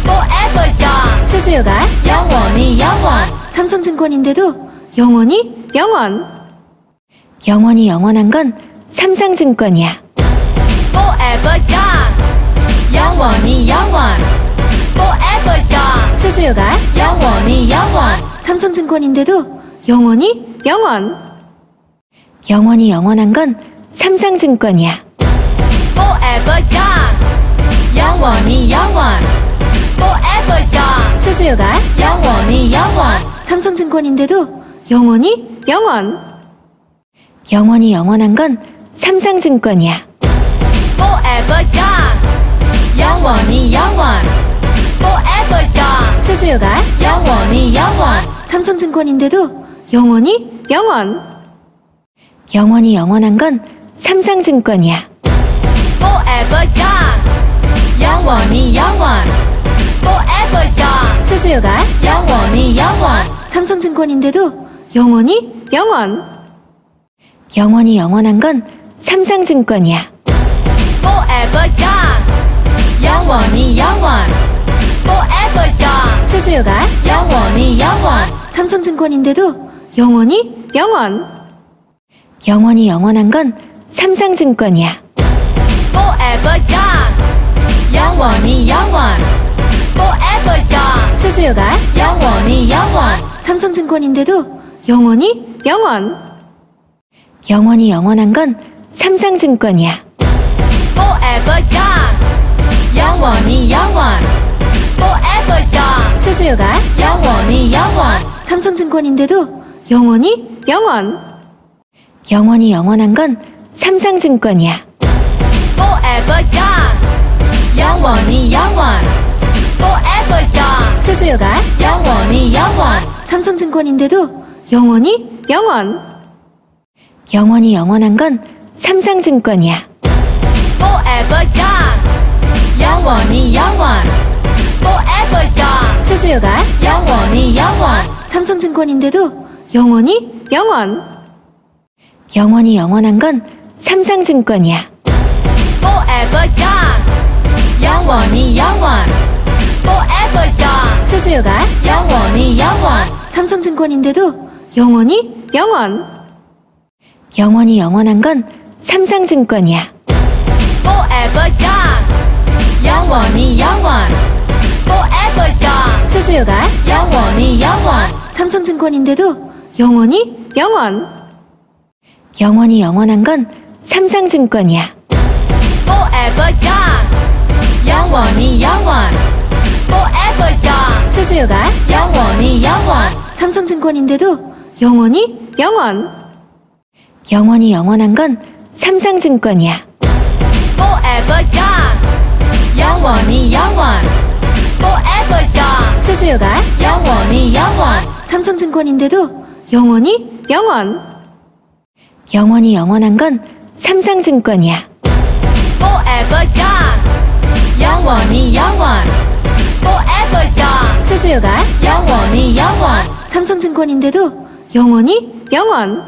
Forever young. 수수료가 영원히 영원. 삼성증권인데도 영원히 영원. 영원히 영원한 건 삼성증권이야. Forever young. 영원히 영원. Forever young. 수수료가 영원히 영원. 삼성증권인데도 영원히 영원. 영원히 영원한 건 삼성증권이야. Forever young. 영원히 영원. Forever young. 수수료가 영원히 영원. 삼성증권인데도 영원히 영원. 영원히 영원한 건 삼성증권이야. Forever young. 영원히 영원. Forever young. 수수료가 영원히 영원. 삼성증권인데도 영원히 영원. 영원히 영원한 건 삼성증권이야. Forever young. 영원히 영원. Forever young. 수수료가 영원히 영원. 삼성증권인데도 영원히 영원. 영원히 영원한 건 삼성증권이야. Forever young. 영원히 영원. Forever young. 수수료가 영원히 영원. 삼성증권인데도 영원히 영원. 영원히 영원한 건 삼성증권이야. Forever young. 영원히 영원. Forever young. 수수료가 영원히 영원. 삼성증권인데도 영원히 영원. 영원히 영원한 건 삼성증권이야. Forever young. 영원히 영원. Forever young. 수수료가 영원히 영원. 삼성증권인데도 영원히 영원. 영원히 영원한 건 삼성증권이야. Forever young. 영원히 영원. Forever young. 수수료가 영원히 영원. 삼성증권인데도 영원히 영원. 영원히 영원한 건 삼성증권이야. Forever young. 영원히 영원. Forever young. 수수료가 영원히 영원. 삼성증권인데도 영원히 영원. 영원히 영원한 건 삼성증권이야. Forever young. 영원히 영원. Forever young. 수수료가 영원히 영원. 삼성증권인데도 영원히 영원. 영원히 영원한 건 삼성증권이야. Forever young. 영원히 영원. Forever young. 수수료가 영원히 영원. 삼성증권인데도 영원히 영원. 영원히 영원한 건 삼성증권이야. Forever young. 영원히 영원. Forever young. 수수료가 영원히 영원. 삼성증권인데도 영원히 영원. 영원히 영원한 건 삼성증권이야. Forever young. 영원히 영원. Forever young. 수수료가 영원히 영원. 삼성증권인데도 영원히 영원. 영원히 영원한 건 삼성증권이야. Forever young. 영원히 영원. Forever young. 수수료가 영원히 영원. 삼성증권인데도 영원히 영원.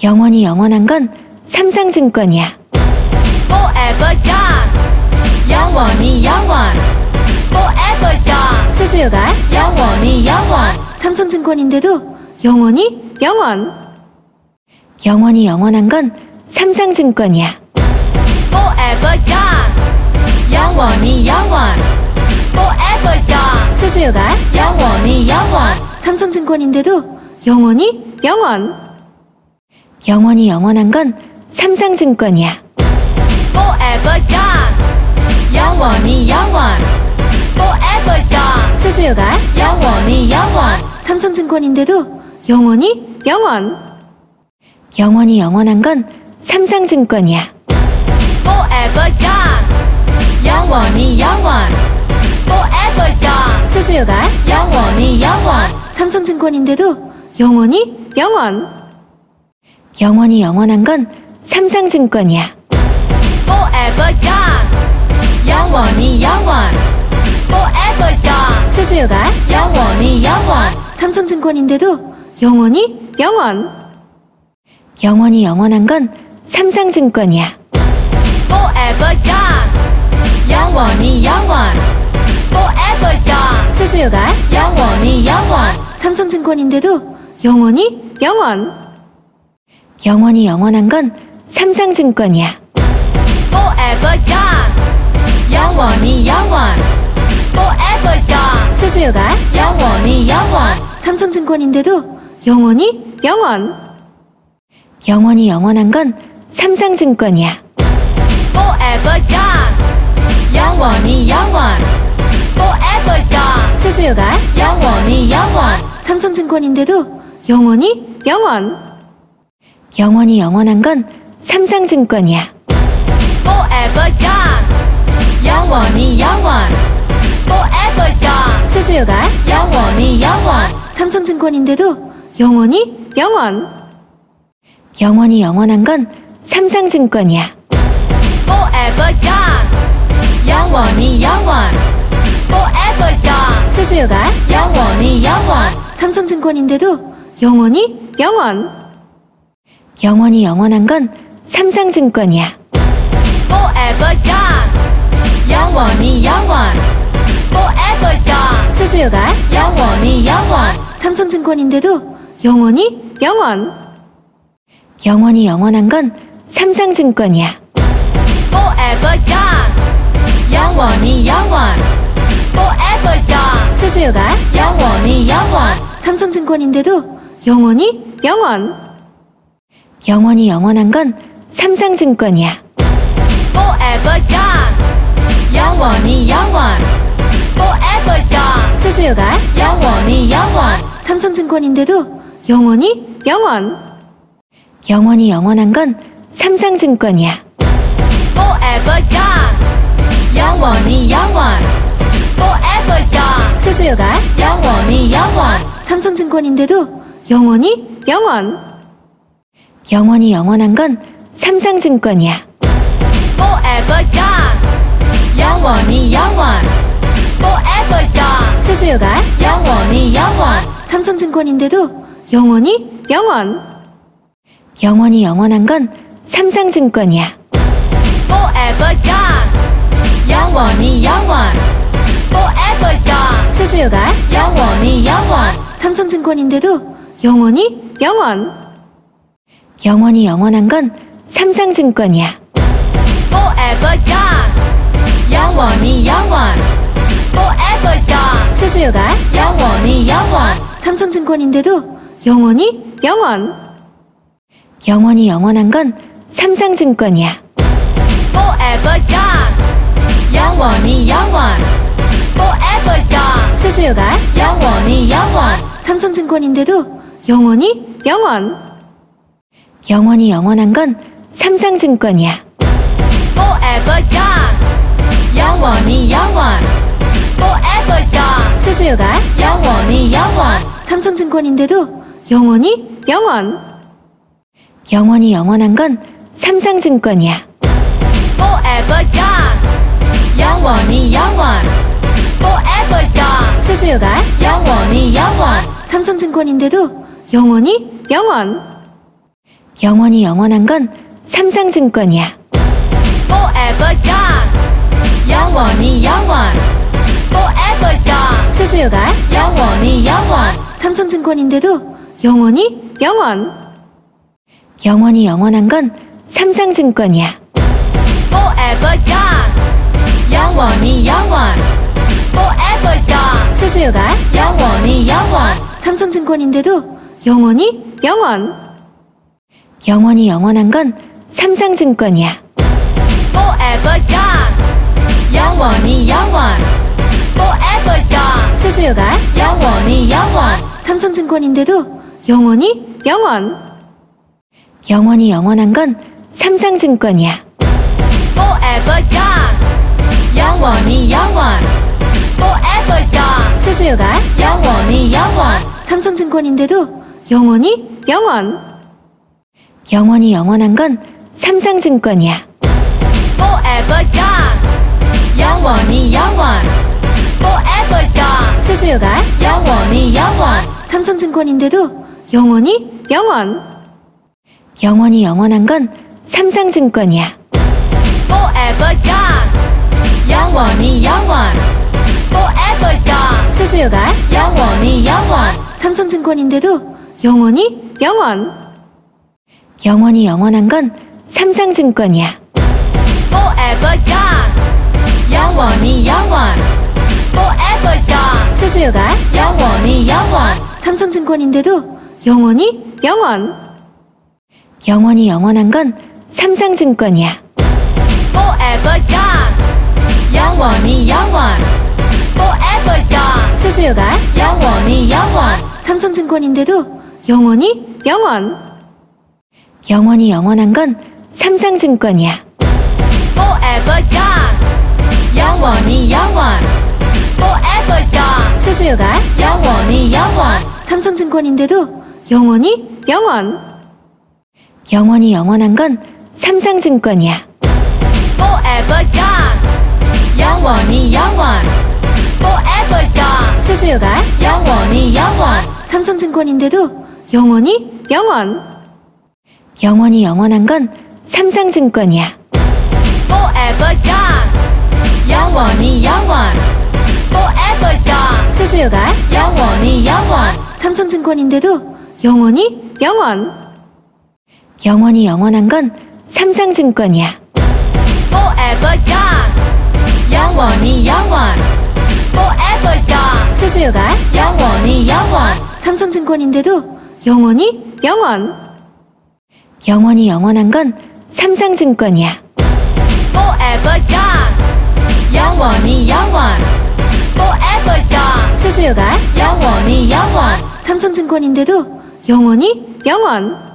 영원히 영원한 건 삼성증권이야. Forever young. 영원히 영원. Forever young. 수수료가 영원히 영원. 삼성증권인데도 영원히 영원. 영원히 영원한 건 삼성증권이야. Forever young. 영원히 영원. Forever young. 수수료가 영원히 영원. 삼성증권인데도 영원히 영원. 영원히 영원한 건 삼성증권이야. Forever young. 영원히 영원. Forever young. 수수료가 영원히 영원. 삼성증권인데도 영원히 영원. 영원히 영원한 건 삼성증권이야. Forever young. 영원히 영원. Forever young. 수수료가 영원히 영원. 삼성증권인데도 영원히 영원. 영원히 영원한 건 삼성증권이야. Forever young. 영원히 영원. Forever young. 수수료가 영원히 영원. 삼성증권인데도 영원히 영원. 영원히 영원한 건 삼성증권이야. Forever young. 영원히 영원. Forever young. 수수료가 영원히 영원. 삼성증권인데도 영원히 영원. 영원히 영원한 건 삼성증권이야. Forever young. 영원히 영원. Forever young. 수수료가 영원히 영원. 삼성증권인데도 영원히 영원. 영원히 영원한 건 삼성증권이야. Forever young. 영원히 영원. Forever young. 수수료가 영원히 영원. 삼성증권인데도 영원히 영원. 영원히 영원한 건 삼성증권이야. Forever young. 영원히 영원. Forever young. 수수료가 영원히 영원. 삼성증권인데도 영원히 영원. 영원히 영원한 건 삼성증권이야. Forever young. 영원히 영원. Forever young. 수수료가 영원히 영원. 삼성증권인데도 영원히 영원. 영원히 영원한 건 삼성증권이야. Forever young. 영원히 영원. Forever young. 수수료가 영원히 영원. 삼성증권인데도 영원히 영원. 영원히 영원한 건 삼성증권이야. Forever young. 영원히 영원. Forever young. 수수료가 영원히 영원. 삼성증권인데도 영원히 영원. 영원히 영원한 건 삼성증권이야. Forever young. 영원히 영원. Forever young. 수수료가 영원히 영원. 삼성증권인데도 영원히 영원. 영원히 영원한 건 삼성증권이야. Forever young. 영원히 영원. Forever young. 수수료가 영원히 영원. 삼성증권인데도 영원히 영원. 영원히 영원한 건 삼성증권이야. Forever young. 영원히 영원. Forever young. 수수료가 영원히 영원. 삼성증권인데도 영원히 영원. 영원히 영원한 건 삼성증권이야. Forever young. 영원히 영원. Forever young. 수수료가 영원히 영원. 삼성증권인데도 영원히 영원. 영원히 영원한 건 삼성증권이야. Forever young. 영원히 영원. Forever young. 수수료가 영원히 영원. 삼성증권인데도 영원히 영원. 영원히 영원한 건 삼성증권이야. Forever young. 영원히 영원. Forever young. 수수료가 영원히 영원. 삼성증권인데도 영원히 영원. 영원히 영원한 건 삼성증권이야. Forever young. 영원히 영원. Forever young. 수수료가 영원히 영원. 삼성증권인데도 영원히 영원. 영원히 영원한 건 삼성증권이야. Forever young. 영원히 영원. Forever young. 수수료가 영원히 영원. 삼성증권인데도 영원히 영원. 영원히 영원한 건 삼성증권이야. Forever young. 영원히 영원. Forever young. 수수료가 영원히 영원. 삼성증권인데도 영원히 영원. 영원히 영원한 건 삼성증권이야. Forever young. 영원히 영원. Forever young. 수수료가 영원히 영원. 삼성증권인데도 영원히 영원. 영원히 영원한 건 삼성증권이야. Forever young. 영원히 영원. Forever young. 수수료가 영원히 영원. 삼성증권인데도 영원히 영원. 영원히 영원한 건 삼성증권이야. Forever young. 영원히 영원. Forever young. 수수료가 영원히 영원. 삼성증권인데도 영원히 영원. 영원히 영원한 건 삼성증권이야. Forever young. 영원히 영원. Forever young. 수수료가 영원히 영원. 삼성증권인데도 영원히 영원. 영원히 영원한 건 삼성증권이야. Forever young. 영원히 영원. Forever young. 수수료가 영원히 영원. 삼성증권인데도 영원히 영원. 영원히 영원한 건 삼성증권이야. Forever young. 영원히 영원. Forever young. 수수료가 영원히 영원. 삼성증권인데도 영원히 영원. 영원히 영원한 건 삼성증권이야. Forever young. 영원히 영원. Forever young. 수수료가 영원히 영원. 삼성증권인데도 영원히 영원. 영원히 영원한 건 삼성증권이야. Forever young. 영원히 영원. Forever young. 수수료가 영원히 영원. 삼성증권인데도 영원히 영원. 영원히 영원한 건 삼성증권이야. Forever young. 영원히 영원. Forever young. 수수료가 영원히 영원. 삼성증권인데도 영원히 영원. 영원히 영원한 건 삼성증권이야. Forever young. 영원히 영원. Forever young. 수수료가 영원히 영원. 삼성증권인데도 영원히 영원. 영원히 영원한 건 삼성증권이야. Forever young. 영원히 영원. Forever young. 수수료가 영원히 영원. 삼성증권인데도 영원히 영원. 영원히 영원한 건 삼성증권이야. Forever young. 영원히 영원. Forever young. 수수료가 영원히 영원. 삼성증권인데도 영원히 영원.